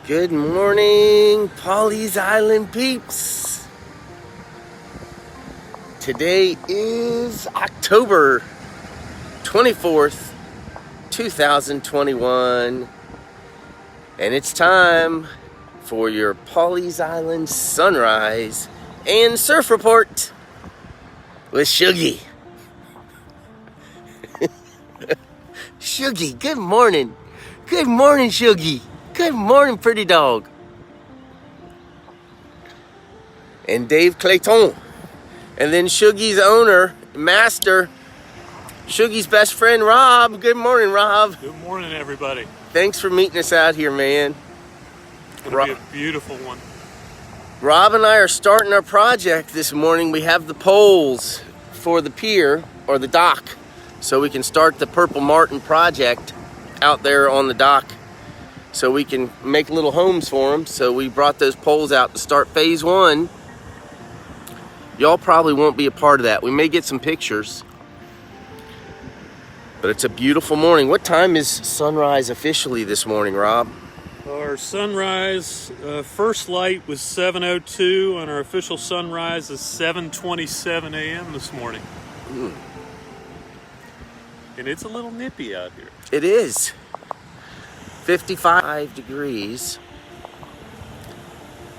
Good morning, Pawleys Island peeps. Today is October 24th, 2021, and it's time for your Pawleys Island sunrise and surf report with Shuggy. Shuggy, good morning. Good morning, Shuggy. Good morning, pretty dog. And Dave Clayton. And then Shuggy's owner, master, Shuggy's best friend, Rob. Good morning, Rob. Good morning, everybody. Thanks for meeting us out here, man. It's going to be a beautiful one. Rob and I are starting our project this morning. We have the poles for the pier, or the dock, so we can start the Purple Martin project out there on the dock, so we can make little homes for them. So we brought those poles out to start phase one. Y'all probably won't be a part of that. We may get some pictures, but it's a beautiful morning. What time is sunrise officially this morning, Rob? Our sunrise, first light was 7:02, and our official sunrise is 7:27 a.m. this morning. And it's a little nippy out here. It is 55 degrees,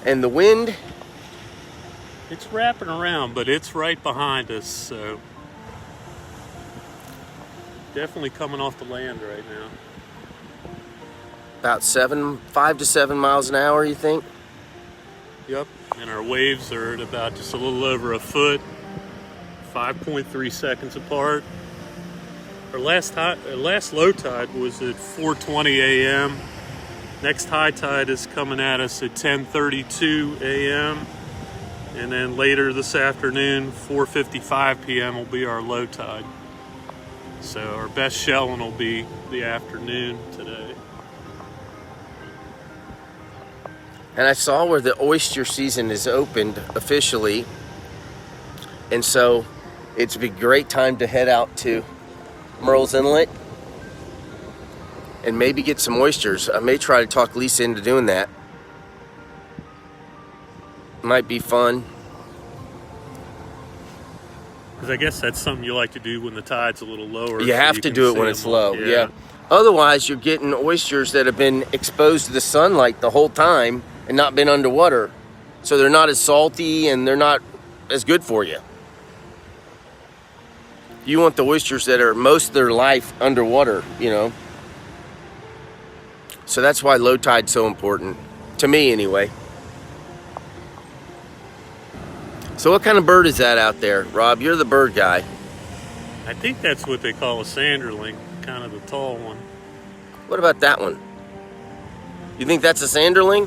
and the wind, it's wrapping around, but it's right behind us, so definitely coming off the land right now. about 5 to 7 miles an hour, you think? Yep, and our waves are at about just a little over a foot, 5.3 seconds apart. Our last low tide was at 4:20 a.m. Next high tide is coming at us at 10:32 a.m. And then later this afternoon, 4:55 p.m. will be our low tide. So our best shelling will be the afternoon today. And I saw where the oyster season is opened officially, and so it's a great time to head out to Murrells Inlet and maybe get some oysters. I may try to talk Lisa into doing that. Might be fun. Because I guess that's something you like to do when the tide's a little lower. You have to do it when it's low, yeah. Otherwise, you're getting oysters that have been exposed to the sunlight the whole time and not been underwater. So they're not as salty and they're not as good for you. You want the oysters that are most of their life underwater, you know. So that's why low tide's so important, to me anyway. So what kind of bird is that out there, Rob? You're the bird guy. I think that's what they call a sanderling, kind of the tall one. What about that one? You think that's a sanderling?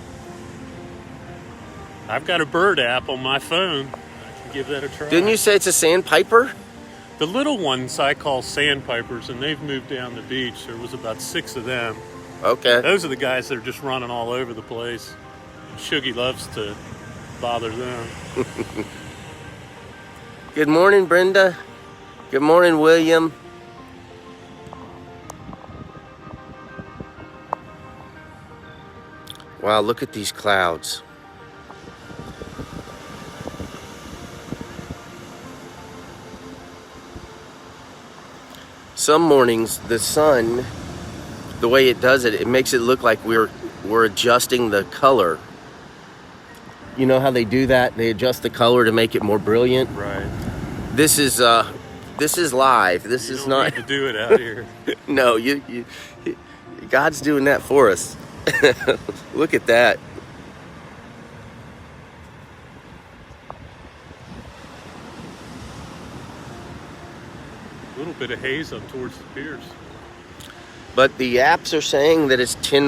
I've got a bird app on my phone. I can give that a try. Didn't you say it's a sandpiper? The little ones I call sandpipers, and they've moved down the beach. There was about 6 of them. Okay. Those are the guys that are just running all over the place. Shuggy loves to bother them. Good morning, Brenda. Good morning, William. Wow, look at these clouds. Some mornings, the sun, the way it does it, it makes it look like we're adjusting the color. You know how they do that? They adjust the color to make it more brilliant. Right. This is live. This is not. You don't need to do it out here. No, God's doing that for us. Look at that. A little bit of haze up towards the piers. But the apps are saying that it's 10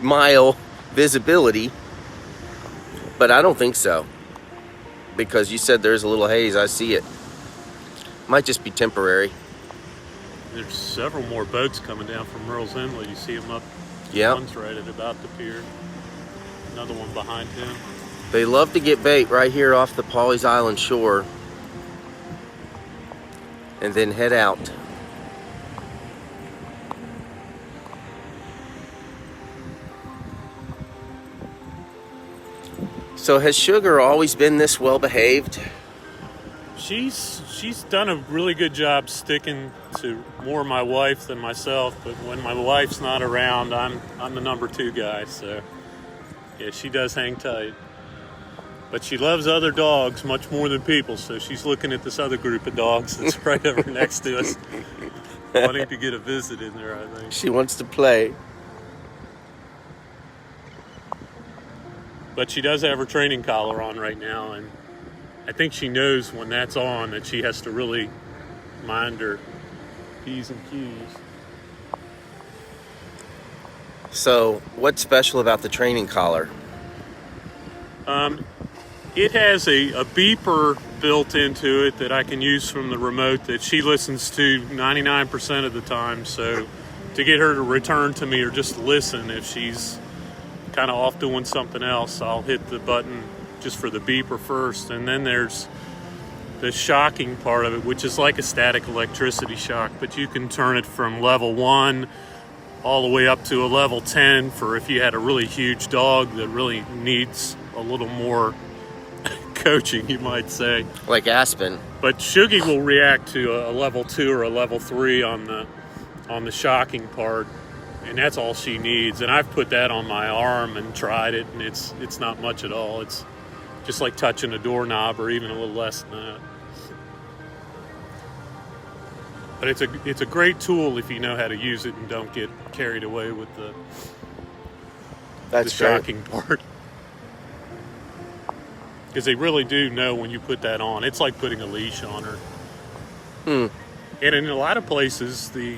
mile visibility. But I don't think so. Because you said there's a little haze. I see it. Might just be temporary. There's several more boats coming down from Murrells Inlet. You see them up. Yeah. One's right at about the pier. Another one behind him. They love to get bait right here off the Pawleys Island shore. And then head out. So has Sugar always been this well behaved? She's done a really good job sticking to more my wife than myself, but when my wife's not around, I'm the number 2 guy, so yeah, she does hang tight. But she loves other dogs much more than people, so she's looking at this other group of dogs that's right over next to us, wanting to get a visit in there, I think. She wants to play. But she does have her training collar on right now, and I think she knows when that's on that she has to really mind her P's and Q's. So what's special about the training collar? It has a beeper built into it that I can use from the remote that she listens to 99% of the time. So to get her to return to me or just listen if she's kind of off doing something else, I'll hit the button just for the beeper first. And then there's the shocking part of it, which is like a static electricity shock, but you can turn it from level 1 all the way up to a level 10 for if you had a really huge dog that really needs a little more coaching, you might say. Like Aspen. But Shuggy will react to a level 2 or a level 3 on the shocking part, and that's all she needs. And I've put that on my arm and tried it, and it's not much at all. It's just like touching a doorknob, or even a little less than that. But it's a great tool if you know how to use it and don't get carried away with the shocking part. Because they really do know when you put that on. It's like putting a leash on her. And in a lot of places, the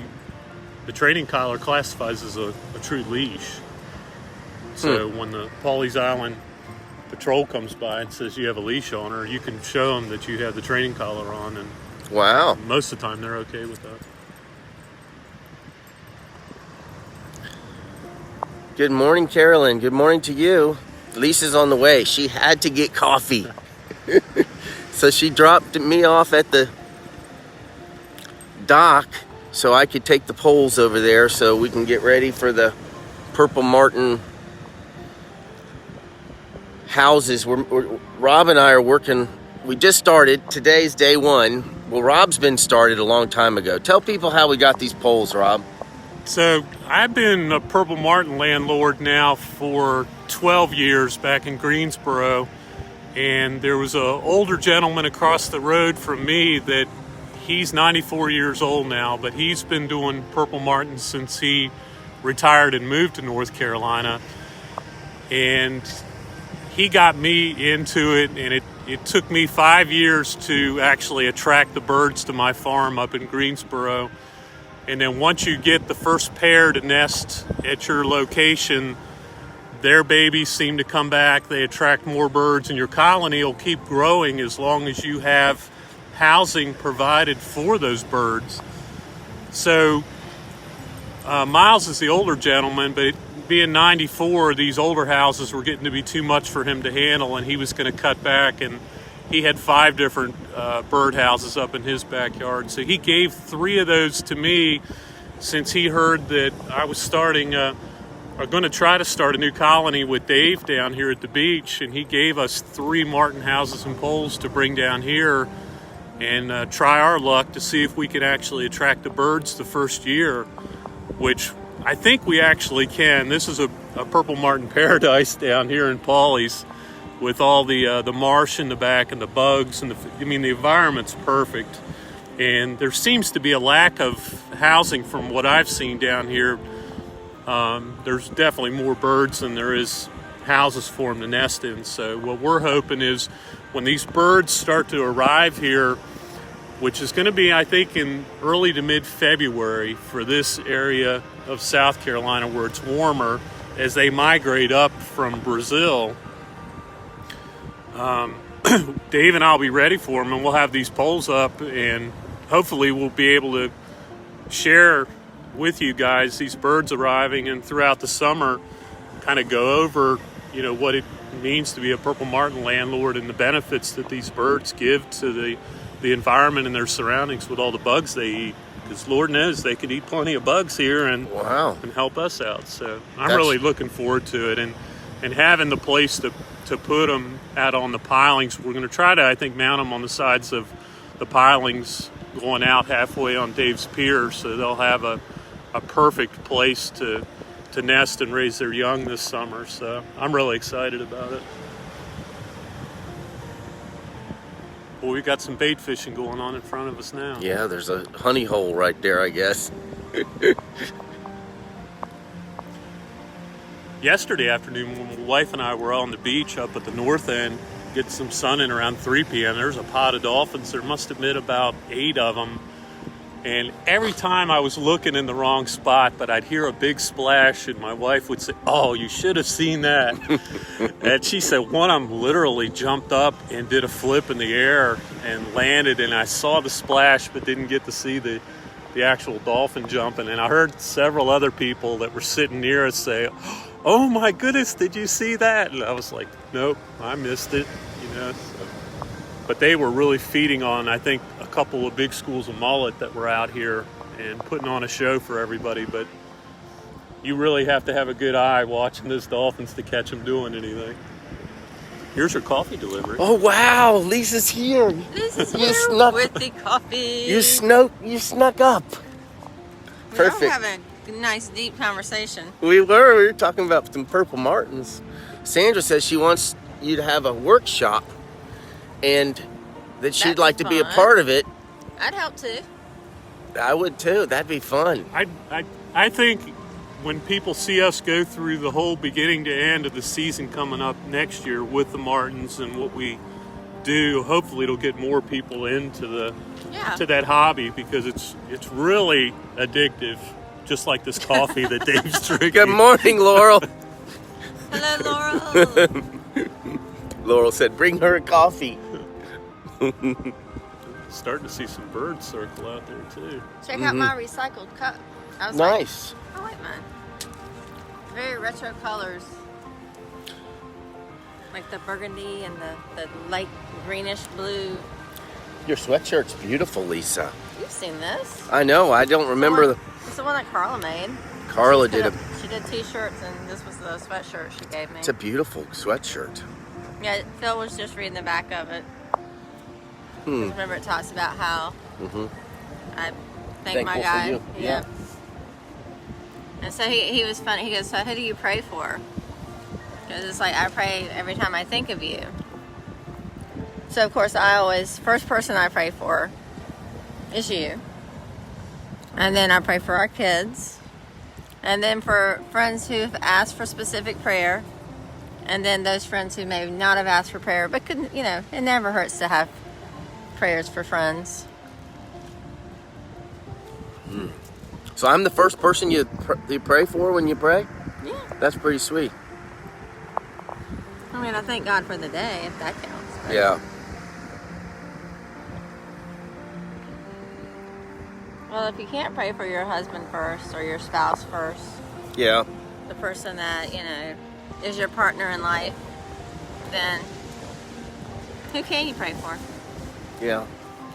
training collar classifies as a true leash. So when the Pawleys Island patrol comes by and says you have a leash on her, you can show them that you have the training collar on, and wow, most of the time they're okay with that. Good morning, Carolyn. Good morning to you. Lisa's on the way. She had to get coffee. So she dropped me off at the dock so I could take the poles over there so we can get ready for the Purple Martin houses. Rob and I are working. We just started. Today's day 1. Well, Rob's been started a long time ago. Tell people how we got these poles, Rob. So I've been a Purple Martin landlord now for 12 years back in Greensboro, and there was an older gentleman across the road from me that he's 94 years old now, but he's been doing Purple Martin since he retired and moved to North Carolina, and he got me into it, and it took me 5 years to actually attract the birds to my farm up in Greensboro. And then once you get the first pair to nest at your location, their babies seem to come back. They attract more birds, and your colony will keep growing as long as you have housing provided for those birds. So Miles is the older gentleman, but being 94, these older houses were getting to be too much for him to handle, and he was going to cut back, and he had 5 different bird houses up in his backyard. So he gave 3 of those to me since he heard that I was going to try to start a new colony with Dave down here at the beach. And he gave us 3 Martin houses and poles to bring down here and try our luck to see if we could actually attract the birds the first year, which I think we actually can. This is a Purple Martin paradise down here in Pawleys, with all the marsh in the back and the bugs, and the environment's perfect. And there seems to be a lack of housing from what I've seen down here. There's definitely more birds than there is houses for them to nest in. So what we're hoping is when these birds start to arrive here, which is going to be, I think, in early to mid-February for this area of South Carolina where it's warmer, as they migrate up from Brazil, Dave and I'll be ready for them, and we'll have these poles up, and hopefully we'll be able to share with you guys these birds arriving, and throughout the summer kind of go over, what it means to be a Purple Martin landlord and the benefits that these birds give to the environment and their surroundings with all the bugs they eat. Because Lord knows they could eat plenty of bugs here and help us out. So I'm really looking forward to it, and having the place to to put them out on the pilings. We're going to try to, I think, mount them on the sides of the pilings going out halfway on Dave's Pier, so they'll have a perfect place to nest and raise their young this summer. So I'm really excited about it. Well, we've got some bait fishing going on in front of us now. Yeah, there's a honey hole right there, I guess. Yesterday afternoon, when my wife and I were on the beach up at the north end, getting some sun in around 3 p.m., there's a pod of dolphins. There must have been about 8 of them. And every time I was looking in the wrong spot, but I'd hear a big splash, and my wife would say, "Oh, you should have seen that." And she said one of them literally jumped up and did a flip in the air and landed, and I saw the splash but didn't get to see the actual dolphin jumping. And I heard several other people that were sitting near us say, "Oh my goodness, did you see that?" And I was like, "Nope, I missed it." So. But they were really feeding on, I think, a couple of big schools of mullet that were out here and putting on a show for everybody. But you really have to have a good eye watching those dolphins to catch them doing anything. Here's her coffee delivery. Oh wow, Lisa's here. Lisa's You here snuck- with the coffee. You snuck up. We Perfect. were having a nice deep conversation. We were talking about some purple martins. Sandra says she wants you to have a workshop and that she'd That'd like be to be a fun. part of it. I'd help too. I would too. That'd be fun. I think when people see us go through the whole beginning to end of the season coming up next year with the martins and what we do, hopefully it'll get more people into to that hobby, because it's really addictive, just like this coffee that Dave's drinking. Good morning, Laurel. Hello, Laurel. Laurel said, "Bring her a coffee." Starting to see some birds circle out there too. Check out my recycled cup. I was Nice. like, I like mine. Very retro colors. Like the burgundy and the light greenish blue. Your sweatshirt's beautiful, Lisa. You've seen this. I know. I don't remember. It's the one that Carla made. Carla did a. She did t-shirts, and this was the sweatshirt she gave me. It's a beautiful sweatshirt. Yeah, Phil was just reading the back of it. Remember, it talks about how I thank my Thankful guy. for you. Yeah. And so he was funny. He goes, "So who do you pray for?" Because it's like, I pray every time I think of you. So of course first person I pray for is you. And then I pray for our kids. And then for friends who've asked for specific prayer. And then those friends who may not have asked for prayer, but couldn't, it never hurts to have prayers for friends. So I'm the first person you pray for when you pray? Yeah. That's pretty sweet. I mean, I thank God for the day, if that counts. But Yeah. Well, if you can't pray for your husband first or your spouse first, Yeah. the person that, is your partner in life, then who can you pray for? Yeah.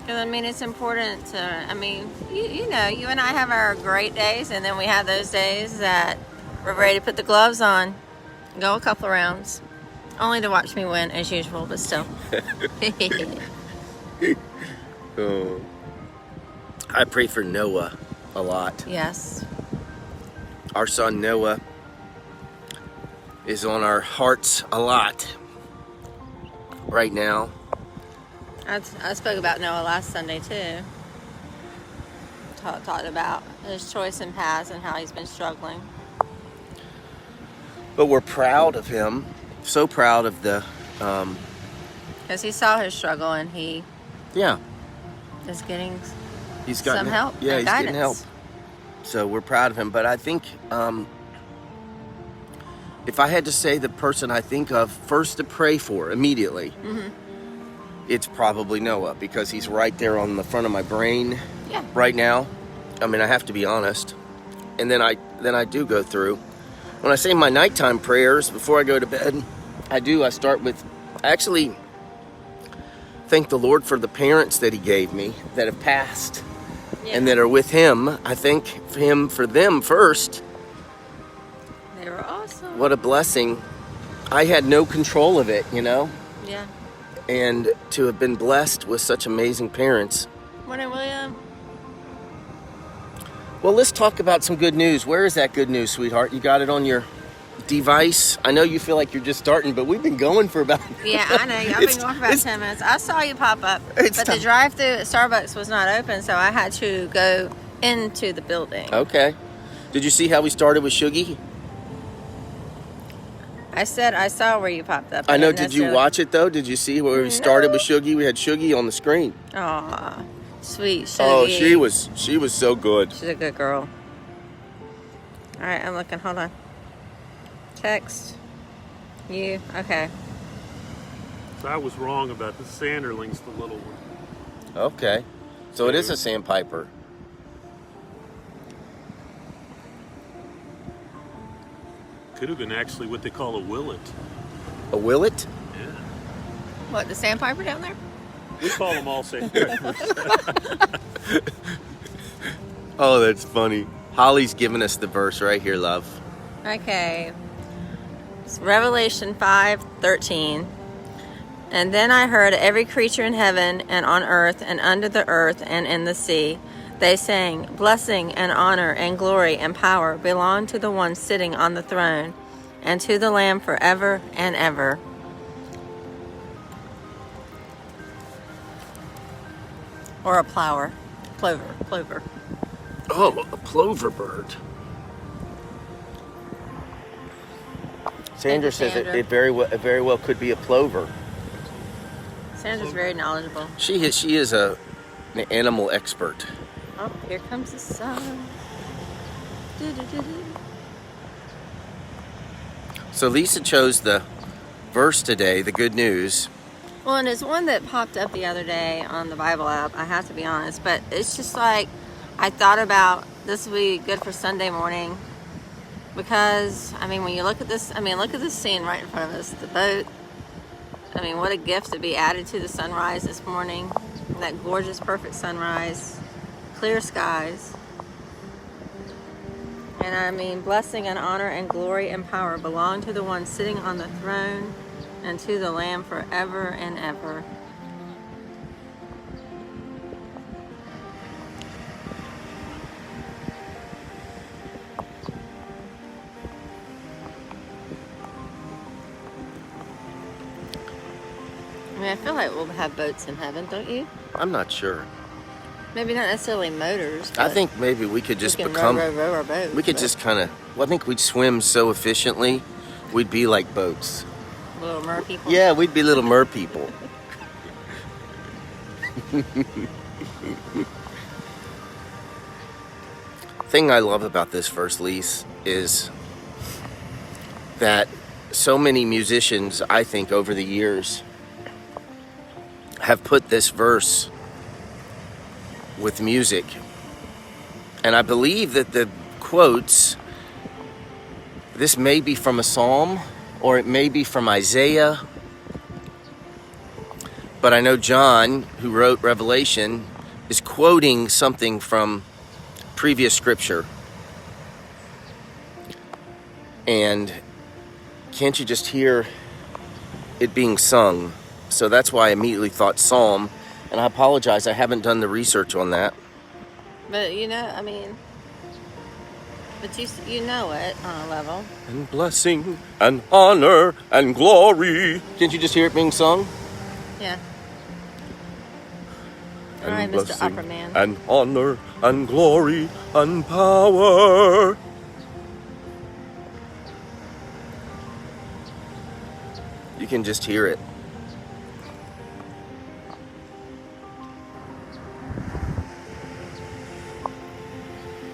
Because, it's important to, you and I have our great days, and then we have those days that we're ready to put the gloves on, go a couple of rounds, only to watch me win as usual, but still. Oh. I pray for Noah a lot. Yes. Our son Noah is on our hearts a lot right now. I spoke about Noah last Sunday too. Talked about his choice in paths and how he's been struggling. But we're proud of him. So proud of the Because he saw his struggle and he yeah. is getting He's gotten some help. Yeah, and he's guidance. getting help. So we're proud of him. But I think if I had to say the person I think of first to pray for immediately, it's probably Noah, because he's right there on the front of my brain Yeah. right now. I have to be honest. And then I do go through. When I say my nighttime prayers before I go to bed, I start with, actually thank the Lord for the parents that he gave me that have passed. Yeah. And that are with him. I thank him for them first. They were awesome. What a blessing. I had no control of it, you know? Yeah. And to have been blessed with such amazing parents. Morning, William. Well, let's talk about some good news. Where is that good news, sweetheart? You got it on your device? I know you feel like you're just starting, but we've been going for about... Yeah, I know. I've been going for about 10 minutes. I saw you pop up, but the drive-thru at Starbucks was not open, so I had to go into the building. Okay. Did you see how we started with Shuggy? I said I saw where you popped up. I know. Did you watch it, though? Did you see where we started with Shuggy? We had Shuggy on the screen. Aw, sweet Shuggy. Oh, she was so good. She's a good girl. All right, I'm looking. Hold on. Text. You. Okay. So I was wrong about the Sanderling's the little one. Okay. So it is a sandpiper. Could have been actually what they call a willet. A willet? Yeah. What, the sandpiper down there? We call them all sandpipers. Oh, that's funny. Holly's giving us the verse right here, love. Okay. It's Revelation 5:13. And then I heard every creature in heaven and on earth and under the earth and in the sea. They sang, blessing and honor and glory and power belong to the one sitting on the throne and to the Lamb forever and ever. Or a plover. Plover. Oh, a plover bird. Sandra says it very well could be a plover. Sandra's very knowledgeable. She is an animal expert. Oh, here comes the sun. Do-do-do-do. So Lisa chose the verse today, the good news. Well, and it's one that popped up the other day on the Bible app, I have to be honest. But it's just like, I thought about this would be good for Sunday morning. Because, I mean, when you look at this, look at this scene right in front of us, the boat. I mean, what a gift to be added to the sunrise this morning. That gorgeous, perfect sunrise. Clear skies. And I mean, blessing and honor and glory and power belong to the one sitting on the throne and to the Lamb forever and ever. I mean, I feel like we'll have boats in heaven, don't you? I'm not sure. Maybe not necessarily motors. I think maybe we could just we can become. row our boats. We could just kind of. Well, I think we'd swim so efficiently, we'd be like boats. Little mer people. Yeah, we'd be little mer people. Thing I love about this verse, Lise, is that so many musicians, I think, over the years, have put this verse with music. And I believe that the quotes, this may be from a psalm or it may be from Isaiah, but I know John, who wrote Revelation, is quoting something from previous scripture. And can't you just hear it being sung? So that's why I immediately thought psalm. And I apologize, I haven't done the research on that. But you know, I mean, but you know it on a level. And blessing and honor and glory. Can't you just hear it being sung? Yeah. All right, Mr. Opera Man. And honor and glory and power. You can just hear it.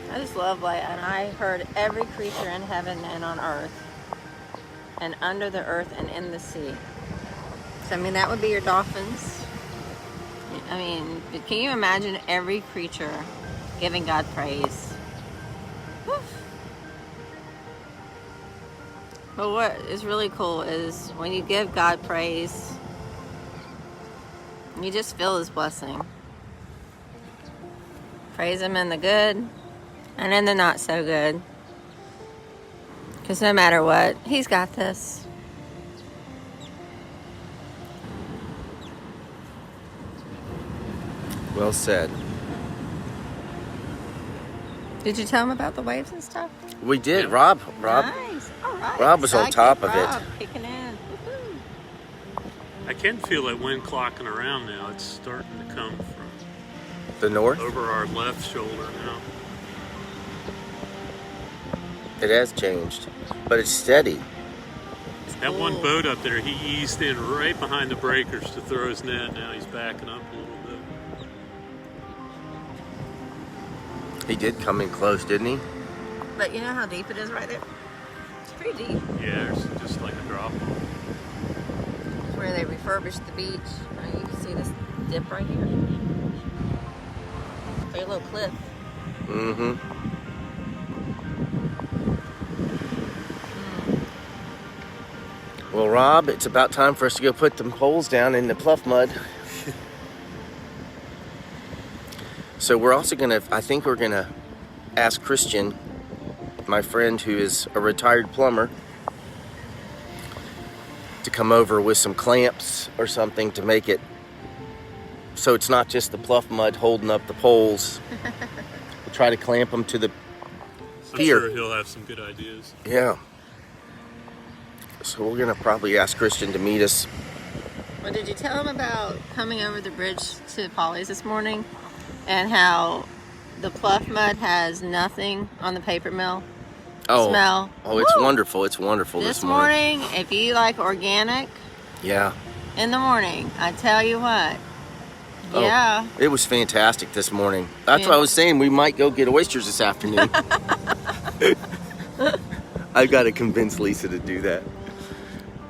I just love and I heard every creature in heaven and on earth and under the earth and in the sea. So, I mean, that would be your dolphins. I mean, can you imagine every creature giving God praise? Woof. But what is really cool is when you give God praise, you just feel His blessing. Praise Him in the good and in the not so good. Because no matter what, He's got this. Well said. Did you tell him about the waves and stuff? We did. Yeah. Rob. Nice. All right. Rob was on Sidekick top of it. Rob kicking in. Woohoo. I can feel that wind clocking around now. It's starting to come from The north. over our left shoulder now. It has changed, but it's steady. That one Cool. boat up there, he eased in right behind the breakers to throw his net. Now he's backing up a little bit. He did come in close, didn't he? But you know how deep it is right there? It's pretty deep. Yeah, there's just like a drop off. It's where they refurbished the beach. You can see this dip right here. It's like a little cliff. Mm-hmm. Well, Rob, it's about time for us to go put them poles down in the pluff mud. So we're also I think we're gonna ask Christian, my friend who is a retired plumber, to come over with some clamps or something to make it so it's not just the pluff mud holding up the poles. We'll try to clamp them to the I'm pier. sure he'll have some good ideas. Yeah. So we're gonna probably ask Christian to meet us. Well, did you tell him about coming over the bridge to Polly's this morning and how the pluff mud has nothing on the paper mill smell? Oh, it's Woo! wonderful. It's wonderful This morning, if you like organic Yeah. in the morning, I tell you what. Oh, Yeah. It was fantastic this morning. That's Yeah. what I was saying. We might go get oysters this afternoon. I've got to convince Lisa to do that.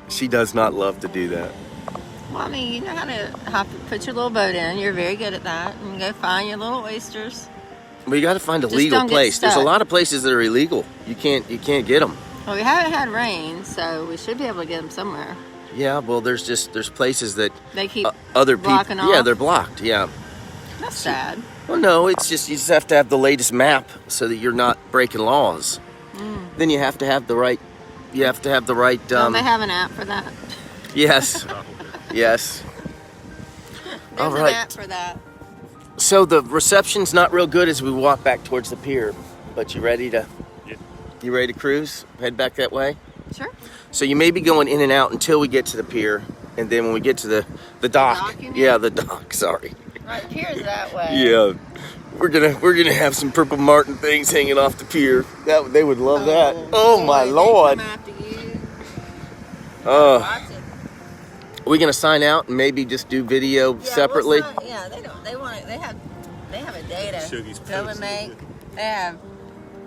She does not love to do that. Well, I mean, you know how to put your little boat in. You're very good at that. And go find your little oysters. We got to find a Just legal don't get place. There's a stuck. lot of places that are illegal. You can't get them. Well, we haven't had rain, so we should be able to get them somewhere. Yeah, well, there's places that They keep other people. blocking Yeah, off? they're blocked. Yeah. That's sad. Well, no, it's just you just have to have the latest map so that you're not breaking laws. Then you have to have the right. You have to have the right. Don't they have an app for that? Yes. Yes. There's All right. an app for that. So the reception's not real good as we walk back towards the pier. But you ready to? Yeah. You ready to cruise? Head back that way. Sure. So you may be going in and out until we get to the pier, and then when we get to the dock. dock, you mean? Yeah, the dock. Sorry. Right, the pier's that way. Yeah. We're gonna have some Purple Martin things hanging off the pier. That they would love that. Oh my boy, lord. They come after you. Uh, Watch it. we gonna sign out and maybe just do video Yeah, separately? we'll sign- yeah, they don't. They want it. They have a day to Shuggy's go and posted make. it. They have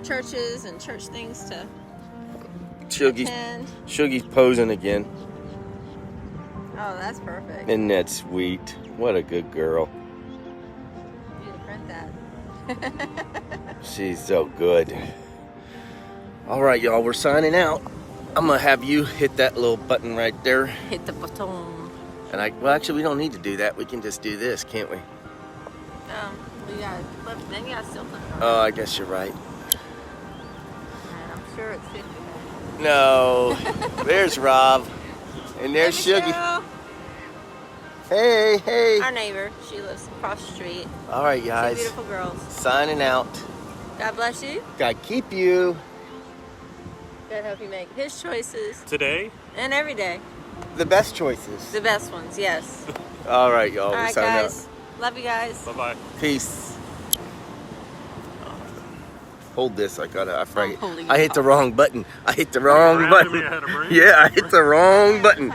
churches and church things to Shuggy's attend. Shuggy's posing again. Oh, that's perfect. Isn't that sweet? What a good girl. You need to print that. She's so good. All right, y'all, we're signing out. I'm gonna have you hit that little button right there. Hit the button. And well, actually, we don't need to do that. We can just do this, can't we? You gotta flip. Then you gotta still flip it. Oh, I guess you're right. And I'm sure it's 50. No. There's Rob. And there's Hey, Shuggy. Michelle, Hey, hey. our neighbor. She lives across the street. All right, Two guys. beautiful girls. Signing out. God bless you. God keep you. God help you make his choices. Today, And every day. The best choices. The best ones, yes. All right, y'all. All We're right, signing guys. Love you guys. bye-bye. out. Peace. Hold this. I holding I hit the wrong button. I hit the wrong Around button. me, I had a brain. Yeah, I hit the wrong button.